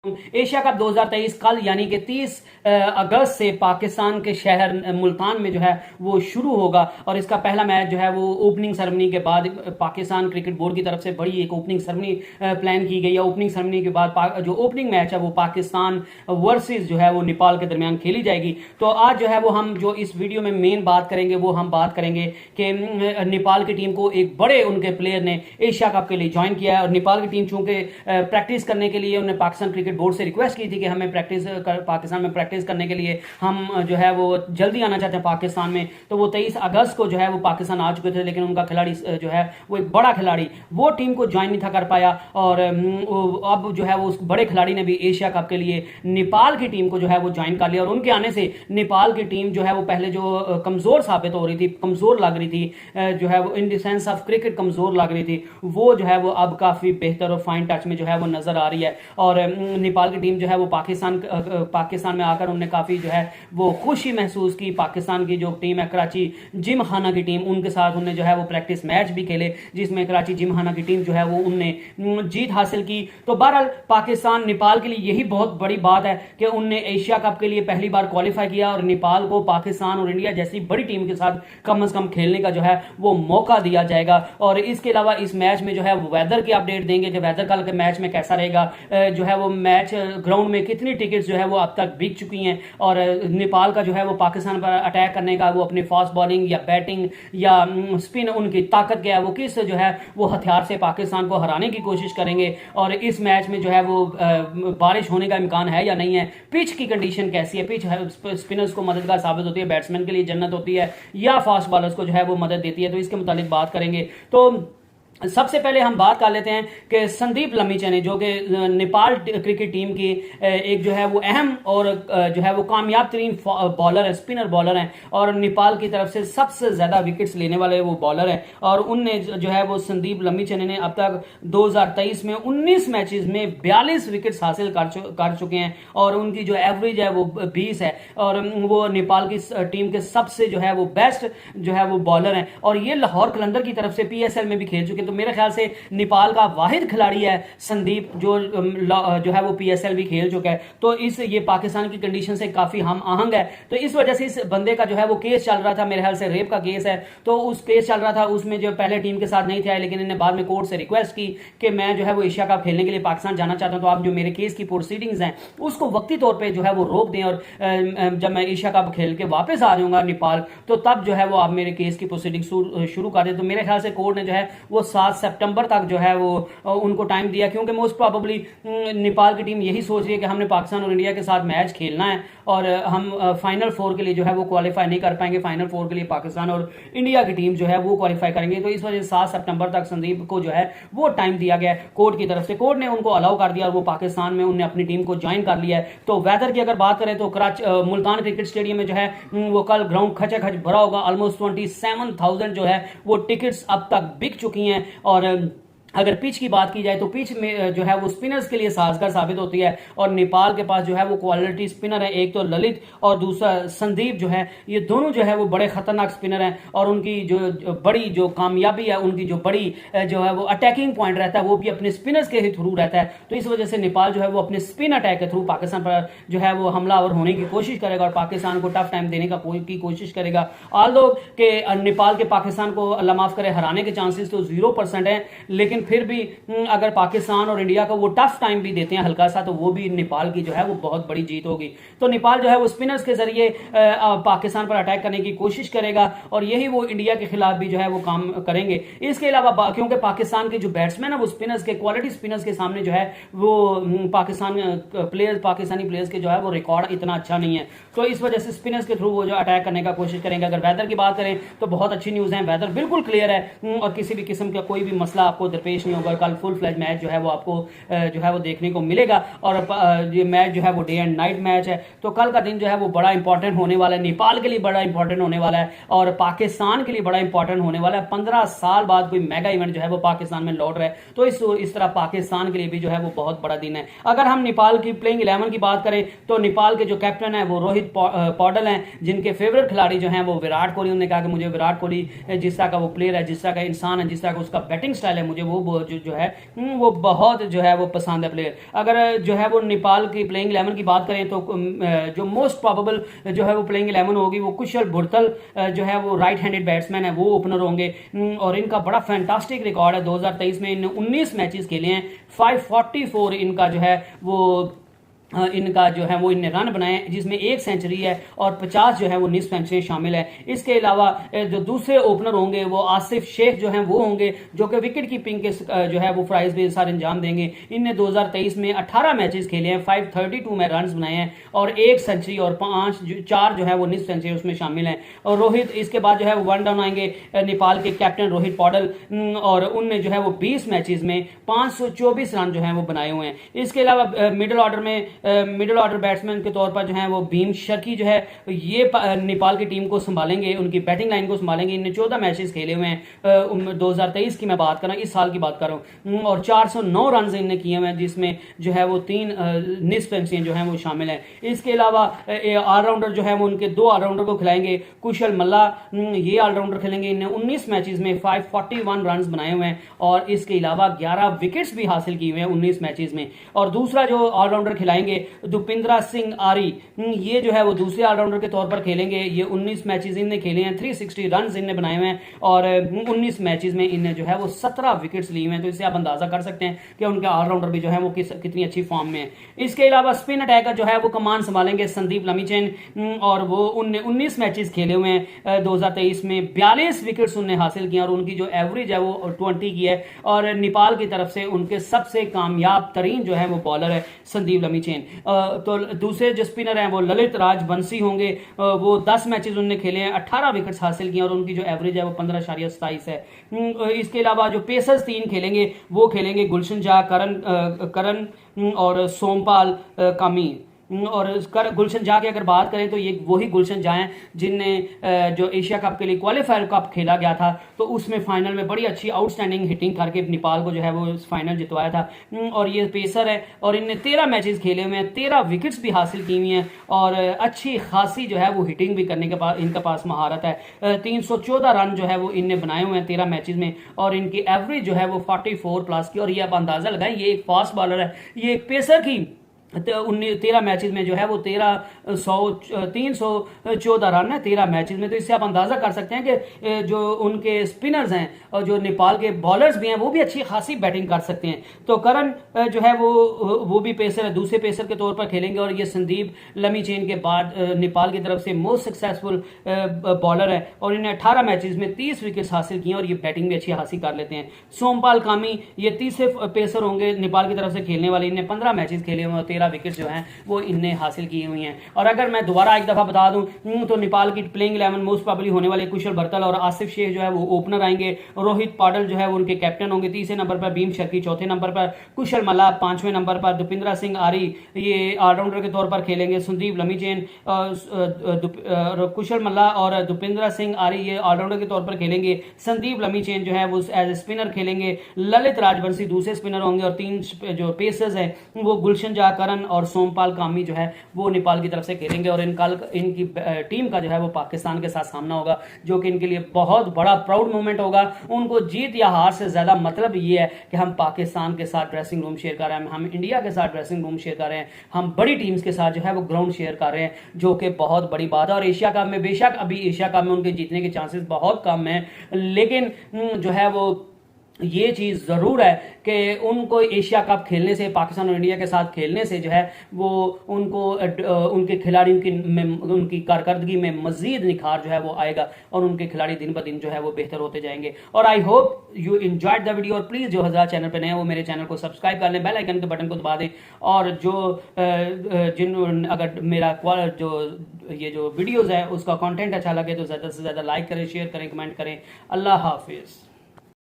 Asia cup 2023 कल यानी कि 30 अगस्त से पाकिस्तान के शहर मुल्तान में जो है वो शुरू होगा और इसका पहला मैच जो है वो ओपनिंग सेरेमनी के बाद पाकिस्तान क्रिकेट बोर्ड की तरफ से बड़ी एक ओपनिंग सेरेमनी प्लान की गई है। ओपनिंग सेरेमनी के बाद जो ओपनिंग मैच है वो पाकिस्तान वर्सेस जो है वो नेपाल के दरमियान खेली जाएगी। तो आज जो है वो हम जो इस वीडियो में मेन बात करेंगे वो हम बात करेंगे कि नेपाल की टीम को एक बड़े उनके प्लेयर ने एशिया कप के लिए ज्वाइन किया है और नेपाल की टीम चूंकि प्रैक्टिस करने के लिए उन्हें पाकिस्तान क्रिकेट बोर्ड से रिक्वेस्ट की थी कि हमें पाकिस्तान में प्रैक्टिस करने के लिए हम जो है वो जल्दी आना चाहते हैं पाकिस्तान में। तो वो 23 अगस्त को जो है वो पाकिस्तान आ चुके थे, लेकिन उनका खिलाड़ी जो है वो एक बड़ा खिलाड़ी वो टीम को ज्वाइन नहीं था कर पाया और अब जो है वो उस बड़े खिलाड़ी ने भी एशिया कप के लिए नेपाल की टीम को जो है वो ज्वाइन कर लिया और उनके आने से नेपाल की टीम जो है वो पहले जो कमजोर साबित हो रही थी, कमजोर लग रही थी, जो है वो in the sense of cricket कमजोर लग रही थी, वो जो है वो अब काफी बेहतर और फाइन टच में जो है वो नजर आ रही है। और नेपाल की टीम जो है वो पाकिस्तान में आकर उन्होंने काफी जो है वो खुशी महसूस की। पाकिस्तान की जो टीम है कराची जिमखाना की टीम, उनके साथ उन्होंने जो है वो प्रैक्टिस मैच भी खेले जिसमें कराची जिमखाना की टीम जो है वो उनने जीत हासिल की। तो बहरहाल पाकिस्तान नेपाल के लिए यही बहुत बड़ी बात है कि उनने एशिया कप के लिए पहली बार क्वालिफाई किया और नेपाल को पाकिस्तान और इंडिया जैसी बड़ी टीम के साथ कम से कम खेलने का जो है वो मौका दिया जाएगा। और इसके अलावा इस मैच में जो है वेदर की अपडेट देंगे कि वेदर कल के मैच में कैसा रहेगा, जो है वो मैच ग्राउंड में कितनी टिकट्स जो है वो अब तक बिक चुकी हैं और नेपाल का जो है वो पाकिस्तान पर अटैक करने का वो अपनी फास्ट बॉलिंग या बैटिंग या स्पिन, उनकी ताकत क्या है, वो किस जो है वो हथियार से पाकिस्तान को हराने की कोशिश करेंगे और इस मैच में जो है वो बारिश होने का इम्कान है या नहीं है, पिच की कंडीशन कैसी है, पिच स्पिनर्स को मददगार साबित होती है, बैट्समैन के लिए जन्नत होती है या फास्ट बॉलर्स को जो है वो मदद देती है। तो इसके मुतालिक बात करेंगे। तो सबसे पहले हम बात कर लेते हैं कि संदीप लमीचने जो कि नेपाल क्रिकेट टीम की एक जो है वो अहम और जो है वो कामयाब तरीन बॉलर है, स्पिनर बॉलर हैं और नेपाल की तरफ से सबसे ज्यादा विकेट्स लेने वाले वो बॉलर हैं। और उनने जो है वो संदीप लमीचने ने अब तक 2023 में 19 मैचेस में 42 विकेट्स हासिल कर चुके हैं और उनकी जो एवरेज है वो 20 है और वो नेपाल की टीम के सबसे जो है वो बेस्ट जो है वो बॉलर हैं और ये लाहौर कलंदर की तरफ से PSL में भी खेल चुके हैं। तो मेरे ख्याल से नेपाल का वाहिद खिलाड़ी है संदीप जो है वो PSL भी खेल चुका है। तो ये पाकिस्तान की कंडीशन से काफी हम आहंग है। तो इस वजह से इस बंदे का जो है वो केस चल रहा था, मेरे ख्याल से रेप का केस है, तो उस केस चल रहा था, उसमें जो पहले टीम के साथ नहीं थे लेकिन इन्हें बाद में कोर्ट से रिक्वेस्ट की कि मैं जो है वो एशिया कप खेलने के लिए पाकिस्तान जाना चाहता हूं, तो आप जो मेरे केस की प्रोसीडिंग्स हैं उसको वक्ती तौर पर जो है वो रोक दें और जब मैं एशिया कप खेल के वापस आ जाऊंगा नेपाल तो तब जो है वो आप मेरे केस की प्रोसीडिंग शुरू कर दें। तो मेरे ख्याल से कोर्ट ने जो है वो 7 सितंबर तक जो है वो उनको टाइम दिया, क्योंकि मोस्ट प्रोबेबली नेपाल की टीम यही सोच रही है कि हमने पाकिस्तान और इंडिया के साथ मैच खेलना है और हम फाइनल 4 के लिए जो है वो क्वालिफाई नहीं कर पाएंगे। फाइनल 4 के लिए पाकिस्तान और इंडिया की टीम जो है वो क्वालिफाई करेंगे। तो इस वजह से 7 सितंबर तक संदीप को जो है वो टाइम दिया गया कोर्ट की तरफ से, कोर्ट ने उनको अलाउ कर दिया और वो पाकिस्तान में उन्होंने अपनी टीम को ज्वाइन कर लिया है। तो वेदर की अगर बात करें तो मुल्तान क्रिकेट स्टेडियम में जो है वो कल ग्राउंड खचाखच भरा होगा। ऑलमोस्ट 27,000 जो है वो टिकट्स अब तक बिक चुकी हैं और अगर पिच की बात की जाए तो पिच में जो है वो स्पिनर्स के लिए साजगार साबित होती है और नेपाल के पास जो है वो क्वालिटी स्पिनर है, एक तो ललित और दूसरा संदीप जो है, ये दोनों जो है वो बड़े खतरनाक स्पिनर हैं और उनकी जो बड़ी जो कामयाबी है, उनकी जो बड़ी जो है वो अटैकिंग पॉइंट रहता है वो भी अपने स्पिनर्स के ही थ्रू रहता है। तो इस वजह से नेपाल जो है वो अपने स्पिन अटैक के थ्रू पाकिस्तान पर जो है वो हमलावर होने की कोशिश करेगा और पाकिस्तान को टफ टाइम देने की कोशिश करेगा। ऑल्दो के नेपाल के पाकिस्तान को अल्लाह माफ करे हराने के चांसेस तो 0% है, लेकिन फिर भी अगर पाकिस्तान और इंडिया को वो टफ टाइम भी देते हैं हल्का सा तो वो भी नेपाल की जो है वो बहुत बड़ी जीत होगी। तो नेपाल जो है वो स्पिनर्स के जरिए पाकिस्तान पर अटैक करने की कोशिश करेगा और यही वो इंडिया के खिलाफ भी जो है वो काम करेंगे। इसके अलावा क्योंकि पाकिस्तान के जो बैट्समैन है वो स्पिनर्स के क्वालिटी स्पिनर्स के सामने जो है वो पाकिस्तानी प्लेयर्स के जो है वो रिकॉर्ड इतना अच्छा नहीं है, तो इस वजह से स्पिनर्स के थ्रू वो जो अटैक करने का कोशिश करेंगे। अगर वेदर की बात करें तो बहुत अच्छी न्यूज है, वेदर बिल्कुल क्लियर है और किसी भी किस्म का कोई भी मसला आपको दरपेश नहीं होगा। कल फुल फ्लैज मैच जो है वो आपको जो है वो देखने को मिलेगा और ये मैच जो है वो डे एंड नाइट मैच है। तो कल का दिन जो है वो बड़ा इंपॉर्टेंट होने वाला है, नेपाल के लिए बड़ा इंपॉर्टेंट होने वाला है और पाकिस्तान के लिए बड़ा इंपॉर्टेंट होने वाला है। 15 साल बाद कोई मेगा इवेंट जो है वो पाकिस्तान में लौट रहा है, तो इस तरह पाकिस्तान के लिए भी जो है वो बहुत बड़ा दिन है। अगर हम नेपाल की प्लेइंग 11 की बात करें तो नेपाल के जो कैप्टन है वो रोहित पौडल हैं, जिनके फेवरेट खिलाड़ी जो हैं वो विराट कोहली। उन्होंने कहा कि मुझे विराट कोहली जिस तरह का वो प्लेयर है, जिस तरह का इंसान है, जिस तरह का उसका बैटिंग स्टाइल है, मुझे वो जो है वो बहुत जो है वो पसंद है प्लेयर। अगर जो है वो नेपाल की प्लेइंग 11 की बात करें तो जो मोस्ट प्रोबेबल जो है वो प्लेइंग 11 होगी वो कुशल भुरतल जो है वो राइट हैंडेड बैट्समैन है, वो ओपनर होंगे। और इनका बड़ा फैंटास्टिक रिकॉर्ड है, 2023 में इन्होंने 19 मैचेस खेले हैं, 544 इनका जो है वो इनका जो है वो इनने रन बनाए, जिसमें 1 सेंचुरी है और 50 जो है वो निस्फ सेंचुरी शामिल है। इसके अलावा जो दूसरे ओपनर होंगे वो आसिफ शेख जो हैं वो होंगे, जो कि विकेट कीपिंग के जो है वो प्राइज भी सारे अंजाम देंगे। इनने 2023 में 18 मैचेस खेले हैं, 532 में रन बनाए हैं और 1 सेंचुरी और 4 जो है वो निस्फ सेंचुरी उसमें शामिल हैं। और रोहित इसके बाद जो है वो वन डाउन आएंगे नेपाल के कैप्टन रोहित पौडल, और उनने जो है वो 20 मैचेस में 524 रन जो है वो बनाए हुए हैं। इसके अलावा मिडिल ऑर्डर बैट्समैन के तौर पर जो है वो भीम शर्की जो है ये नेपाल की टीम को संभालेंगे, उनकी बैटिंग लाइन को संभालेंगे। इन्हें 14 मैचेस खेले हुए हैं, 2023 की मैं बात कर रहा हूँ, इस साल की बात कर रहा हूँ, और 409 रन इन्हें किए हुए हैं, जिसमें जो है वो 3 निस्फ सेंचुरियां जो है वो शामिल है। इसके अलावा ऑलराउंडर जो है वो उनके 2 ऑलराउंडर को खिलाएंगे, कुशल मल्ला ये ऑलराउंडर खेलेंगे। इन्हें 19 मैचेस में 541 रन बनाए हुए हैं और इसके अलावा 11 विकेट्स भी हासिल किए हुए हैं 19 मैचेस में। और दूसरा जो ऑलराउंडर खिलाएंगे दुपिंद्रा सिंह आरी, ये जो है वो दूसरे ऑलराउंडर के तौर पर खेलेंगे। ये 19 मैचेस इनने खेले हैं, 360 रन इनने बनाए हुए हैं और 19 मैचेस में इनने जो है वो 17 विकेट्स लिए हुए हैं। तो इससे आप अंदाजा कर सकते हैं कि उनके ऑलराउंडर भी जो है वो कितनी अच्छी फॉर्म में है। इसके अलावा स्पिन अटैकर जो है वो कमान संभालेंगे संदीप लमीचेन, और वो 19 मैचेस खेले हुए हैं 2023 में, 42 विकेट्स उन्हें हासिल किए और उनकी जो एवरेज है वो 20 की है। और नेपाल की तरफ से उनके सबसे कामयाब तरीन जो है वो बॉलर है संदीप लमीचेन। तो दूसरे जो स्पिनर हैं वो ललित राजबंसी होंगे, वो 10 मैचेस उन्होंने खेले हैं, 18 विकेट्स हासिल किए और उनकी जो एवरेज है वो 15.27 है। इसके अलावा जो पेसर्स 3 खेलेंगे वो खेलेंगे गुलशन शाह, करण और सोमपाल कामी। और गुलशन जा की अगर बात करें तो ये वही गुलशन जा हैं जिनने जो एशिया कप के लिए क्वालिफायर कप खेला गया था तो उसमें फाइनल में बड़ी अच्छी आउटस्टैंडिंग हिटिंग करके नेपाल को जो है वो फाइनल जितवाया था। और ये पेसर है और इनने 13 मैचेस खेले हुए हैं, 13 विकेट्स भी हासिल की हुई हैं और अच्छी खासी जो है वो हिटिंग भी करने के पास इनके पास महारत है। 314 रन जो है वो इनने बनाए हुए हैं 13 मैचेस में और इनकी एवरेज जो है वो 44 प्लस की। और ये आप अंदाजा लगाएं, ये एक फास्ट बॉलर है, ये एक पेसर की 13 मैचेस में जो है वो 314 रन है 13 मैचेस में। तो इससे आप अंदाजा कर सकते हैं कि जो उनके स्पिनर्स हैं और जो नेपाल के बॉलर्स भी हैं वो भी अच्छी खासी बैटिंग कर सकते हैं। तो करण जो है वो भी पेसर है, दूसरे पेसर के तौर पर खेलेंगे। और ये संदीप लमीचेन के बाद नेपाल की तरफ से मोस्ट सक्सेसफुल बॉलर है और इन्हें 18 मैचेस में 30 विकेट्स हासिल किए और ये बैटिंग भी अच्छी हासिल कर लेते हैं। सोमपाल कामी ये तीसरे पेसर होंगे नेपाल की तरफ से खेलने वाले, इन्हें 15 मैचेस खेले हुए, 13 विकेट जो हैं वो इनने हासिल की हुई हैं। और अगर मैं दोबारा एक दफा बता दूं तो नेपाल की प्लेइंग 11 मोस्ट प्रोबेबली होने वाले कुशल भरतल और आसिफ शेख जो है वो ओपनर आएंगे, रोहित पौडल जो है वो उनके कैप्टन होंगे, तीसरे नंबर पर भीम शर्की, चौथे नंबर पर कुशल मल्ला, 5वें नंबर पर दुपिंद्रा सिंह आरी ये ऑलराउंडर के तौर पर खेलेंगे, संदीप लमीचेन, कुशल मल्ला और दुपिंद्रा सिंह आरी ये ऑलराउंडर के तौर पर खेलेंगे, संदीप लमीचेन जो है वो एज स्पिनर खेलेंगे, ललित राजबंसी दूसरे स्पिनर होंगे और 3 जो पेसर्स हैं वो गुलशन जा, करण और सोमपाल कामी जो है वो नेपाल की तरफ से खेलेंगे। और इनकी टीम का जो है वो पाकिस्तान के साथ सामना होगा, जो कि इनके लिए बहुत बड़ा प्राउड मोमेंट होगा। उनको जीत या हार से ज्यादा मतलब ये है कि हम पाकिस्तान के साथ ड्रेसिंग रूम शेयर कर रहे हैं, हम इंडिया के साथ ड्रेसिंग रूम शेयर कर रहे हैं, हम बड़ी टीम्स के साथ जो है वो ग्राउंड शेयर कर रहे हैं, जो कि बहुत बड़ी बात है। और एशिया कप में बेशक अभी एशिया कप में उनके जीतने के चांसेस बहुत कम है, लेकिन जो है वो ये चीज जरूर है कि उनको एशिया कप खेलने से, पाकिस्तान और इंडिया के साथ खेलने से जो है वो उनको उनके खिलाड़ियों की उनकी कारकर्दगी में मजीद निखार जो है वो आएगा और उनके खिलाड़ी दिन ब दिन जो है वो बेहतर होते जाएंगे। और I hope you enjoyed the video. और प्लीज जो हज़ार चैनल पे नए हैं वो मेरे चैनल को सब्सक्राइब कर लें, बेल आइकन के बटन को दबा दें। और जो अगर मेरा जो वीडियोज है उसका कंटेंट अच्छा लगे तो ज्यादा से ज्यादा लाइक करें, शेयर करें, कमेंट करें। अल्लाह हाफिज।